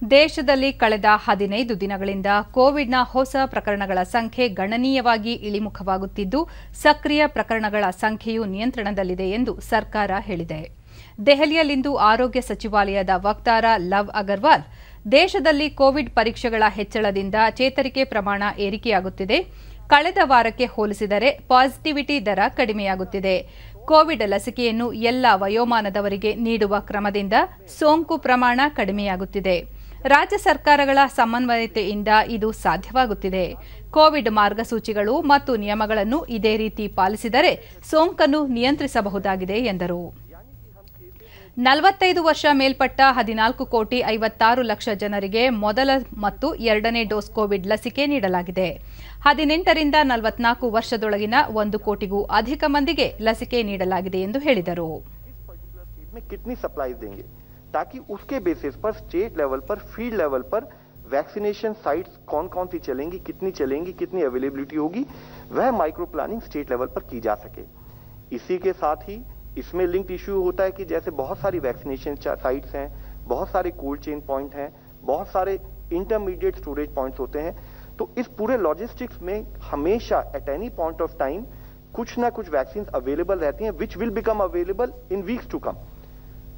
ದೇಶದಲ್ಲಿ ಕಳೆದ 15 ದಿನಗಳಿಂದ ಕೋವಿಡ್ನ ಹೊಸ ಪ್ರಕರಣಗಳ ಸಂಖ್ಯೆ ಗಣನೀಯವಾಗಿ ಇಳಿಮುಖವಾಗುತ್ತಿದ್ದು, ಸಕ್ರಿಯ ಪ್ರಕರಣಗಳ ಸಂಖ್ಯೆಯೂ ನಿಯಂತ್ರಣದಲ್ಲಿದೆ ಎಂದು ಸರ್ಕಾರ ಹೇಳಿದೆ. ದೆಹಲಿಯಲ್ಲಿಂದು ಆರೋಗ್ಯ ಸಚಿವಾಲಯದ ವಕ್ತಾರ ಲವ್ ಅಗರ್ವಾಲ್, ದೇಶದಲ್ಲಿ ಕೋವಿಡ್ ಪರೀಕ್ಷೆಗಳ ಹೆಚ್ಚಳದಿಂದ ಚೇತರಿಕೆ ಪ್ರಮಾಣ ಏರಿಕೆಯಾಗುತ್ತಿದೆ. ಕಳೆದ ವಾರಕ್ಕೆ ಹೋಲಿಸಿದರೆ ಪಾಸಿಟಿವಿಟಿ ದರ ಕಡಿಮೆಯಾಗುತ್ತಿದೆ. ಕೋವಿಡ್ ಲಸಿಕೆಯನ್ನು ಎಲ್ಲ ವಯೋಮಾನದವರಿಗೆ ನೀಡುವ ಕ್ರಮದಿಂದ ಸೋಂಕು ಪ್ರಮಾಣ ಕಡಿಮೆಯಾಗುತ್ತಿದೆ. ರಾಜ್ಯ ಸರ್ಕಾರಗಳ ಸಮನ್ವಯತೆಯಿಂದ ಇದು ಸಾಧ್ಯವಾಗುತ್ತಿದೆ. ಕೋವಿಡ್ ಮಾರ್ಗಸೂಚಿಗಳು ಮತ್ತು ನಿಯಮಗಳನ್ನು ಇದೇ ರೀತಿ ಪಾಲಿಸಿದರೆ ಸೋಂಕನ್ನು ನಿಯಂತ್ರಿಸಬಹುದಾಗಿದೆ ಎಂದರು. 45 ವರ್ಷ ಮೇಲ್ಪಟ್ಟ 14,56,00,000 ಜನರಿಗೆ ಮೊದಲ ಮತ್ತು ಎರಡನೇ ಡೋಸ್ ಕೋವಿಡ್ ಲಸಿಕೆ ನೀಡಲಾಗಿದೆ. 18 ರಿಂದ 44 ವರ್ಷದೊಳಗಿನ 1 ಕೋಟಿಗೂ ಅಧಿಕ ಮಂದಿಗೆ ಲಸಿಕೆ ನೀಡಲಾಗಿದೆ ಎಂದು ಹೇಳಿದರು. ताकि उसके बेसिस पर स्टेट लेवल पर, फील्ड लेवल पर वैक्सीनेशन साइट्स कौन कौन सी चलेंगी, कितनी अवेलेबिलिटी होगी, वह माइक्रो प्लानिंग स्टेट लेवल पर की जा सके. इसी के साथ ही इसमें लिंक्ड इश्यू होता है कि जैसे बहुत सारी वैक्सीनेशन साइट्स हैं, बहुत सारे कोल्ड चेन पॉइंट हैं, बहुत सारे इंटरमीडिएट स्टोरेज पॉइंट्स होते हैं. तो इस पूरे लॉजिस्टिक्स में हमेशा at any point of time कुछ ना कुछ वैक्सीन अवेलेबल रहती हैं, which will become available in weeks to come.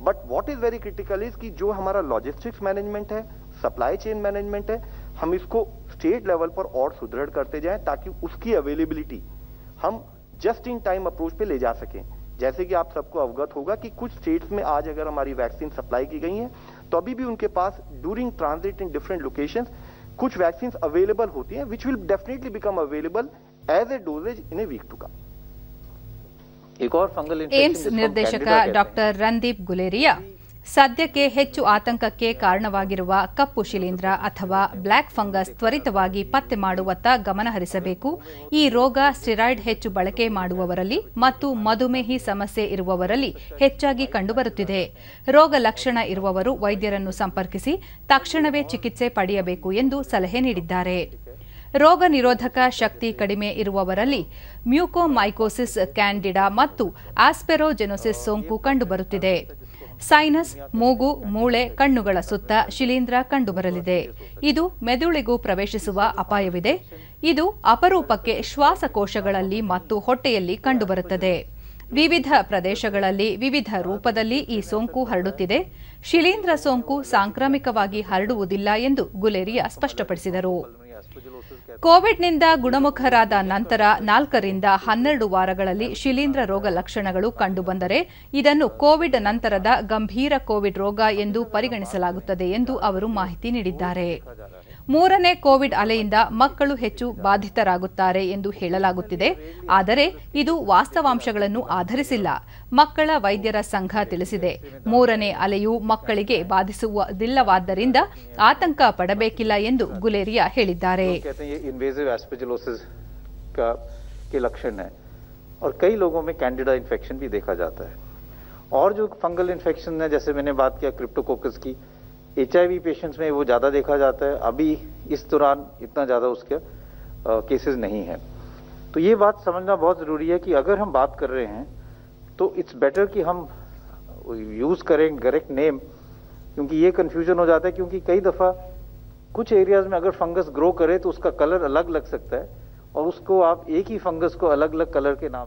But what is very critical is कि जो हमारा लॉजिस्टिक्स मैनेजमेंट है, सप्लाई चेन मैनेजमेंट है, हम इसको स्टेट लेवल पर और सुदृढ़ करते जाएं ताकि उसकी अवेलेबिलिटी हम जस्ट इन टाइम अप्रोच पे ले जा सकें. जैसे कि आप सबको अवगत होगा कि कुछ स्टेट्स में आज अगर हमारी वैक्सीन सप्लाई की गई है तो अभी भी उनके पास during transit in different locations कुछ वैक्सीन अवेलेबल होती हैं, which will definitely become available as a doses in a week to come. AIIMS ನಿರ್ದೇಶಕ ಡಾ ರಣದೀಪ್ ಗುಲೇರಿಯಾ, ಸದ್ಯಕ್ಕೆ ಹೆಚ್ಚು ಆತಂಕಕ್ಕೆ ಕಾರಣವಾಗಿರುವ ಕಪ್ಪು ಶಿಲೀಂಧ್ರ ಅಥವಾ ಬ್ಲ್ಯಾಕ್ ಫಂಗಸ್ ತ್ವರಿತವಾಗಿ ಪತ್ತೆ ಮಾಡುವತ್ತ ಗಮನಹರಿಸಬೇಕು. ಈ ರೋಗ ಸ್ಟೆರಾಯ್ಡ್ ಹೆಚ್ಚು ಬಳಕೆ ಮಾಡುವವರಲ್ಲಿ ಮತ್ತು ಮಧುಮೇಹಿ ಸಮಸ್ಯೆ ಇರುವವರಲ್ಲಿ ಹೆಚ್ಚಾಗಿ ಕಂಡುಬರುತ್ತಿದೆ. ರೋಗ ಲಕ್ಷಣ ಇರುವವರು ವೈದ್ಯರನ್ನು ಸಂಪರ್ಕಿಸಿ ತಕ್ಷಣವೇ ಚಿಕಿತ್ಸೆ ಪಡೆಯಬೇಕು ಎಂದು ಸಲಹೆ ನೀಡಿದ್ದಾರೆ. ರೋಗ ನಿರೋಧಕ ಶಕ್ತಿ ಕಡಿಮೆ ಇರುವವರಲ್ಲಿ ಮ್ಯೂಕೋಮೈಕೋಸಿಸ್ ಕ್ಯಾಂಡಿಡಾ ಮತ್ತು ಆಸ್ಪೆರೋಜೆನೋಸಿಸ್ ಸೋಂಕು ಕಂಡುಬರುತ್ತಿದೆ. ಸೈನಸ್, ಮೂಗು, ಮೂಳೆ, ಕಣ್ಣುಗಳ ಸುತ್ತ ಶಿಲೀಂಧ್ರ ಕಂಡುಬರಲಿದೆ. ಇದು ಮೆದುಳಿಗೂ ಪ್ರವೇಶಿಸುವ ಅಪಾಯವಿದೆ. ಇದು ಅಪರೂಪಕ್ಕೆ ಶ್ವಾಸಕೋಶಗಳಲ್ಲಿ ಮತ್ತು ಹೊಟ್ಟೆಯಲ್ಲಿ ಕಂಡುಬರುತ್ತದೆ. ವಿವಿಧ ಪ್ರದೇಶಗಳಲ್ಲಿ ವಿವಿಧ ರೂಪದಲ್ಲಿ ಈ ಸೋಂಕು ಹರಡುತ್ತಿದೆ. ಶಿಲೀಂಧ್ರ ಸೋಂಕು ಸಾಂಕ್ರಾಮಿಕವಾಗಿ ಹರಡುವುದಿಲ್ಲ ಎಂದು ಗುಲೇರಿಯಾ ಸ್ಪಷ್ಟಪಡಿಸಿದರು. ಕೋವಿಡ್ನಿಂದ ಗುಣಮುಖರಾದ ನಂತರ 4 ರಿಂದ 12 ವಾರಗಳಲ್ಲಿ ಶಿಲೀಂಧ್ರ ರೋಗ ಲಕ್ಷಣಗಳು ಕಂಡುಬಂದರೆ ಇದನ್ನು ಕೋವಿಡ್ ನಂತರದ ಗಂಭೀರ ಕೋವಿಡ್ ರೋಗ ಎಂದು ಪರಿಗಣಿಸಲಾಗುತ್ತದೆ ಎಂದು ಅವರು ಮಾಹಿತಿ ನೀಡಿದ್ದಾರೆ. 3ನೇ ಕೋವಿಡ್ ಅಲೆಯಿಂದ ಮಕ್ಕಳು ಹೆಚ್ಚು ಬಾಧಿತರಾಗುತ್ತಾರೆ ಎಂದು ಹೇಳಲಾಗುತ್ತಿದೆ. ಆದರೆ ಇದು ವಾಸ್ತವಾಂಶಗಳನ್ನು ಆಧರಿಸಿಲ್ಲ. ಮಕ್ಕಳ ವೈದ್ಯರ ಸಂಘ ತಿಳಿಸಿದೆ, 3ನೇ ಅಲೆಯು ಮಕ್ಕಳಿಗೆ ಬಾಧಿಸುವುದಿಲ್ಲವಾದ್ದರಿಂದ ಆತಂಕ ಪಡಬೇಕಿಲ್ಲ ಎಂದು ಗುಲೇರಿಯಾ ಹೇಳಿದ್ದಾರೆ. इन्वेजिव एस्परजिलोसिस के लक्षण है और कई लोगों में कैंडिडा इन्फेक्शन भी देखा जाता है. और जो फंगल इन्फेक्शन है, जैसे मैंने बात किया क्रिप्टोकोकस की, HIV पेशेंट्स में वो ज़्यादा देखा जाता है. अभी इस दौरान इतना ज़्यादा उसके केसेस नहीं है. तो ये बात समझना बहुत ज़रूरी है कि अगर हम बात कर रहे हैं तो इट्स बेटर कि हम यूज़ करें करेक्ट नेम, क्योंकि ये कन्फ्यूजन हो जाता है. क्योंकि कई दफ़ा कुछ एरियाज में अगर फंगस ग्रो करे तो उसका कलर अलग लग सकता है और उसको आप एक ही फंगस को अलग अलग कलर के नाम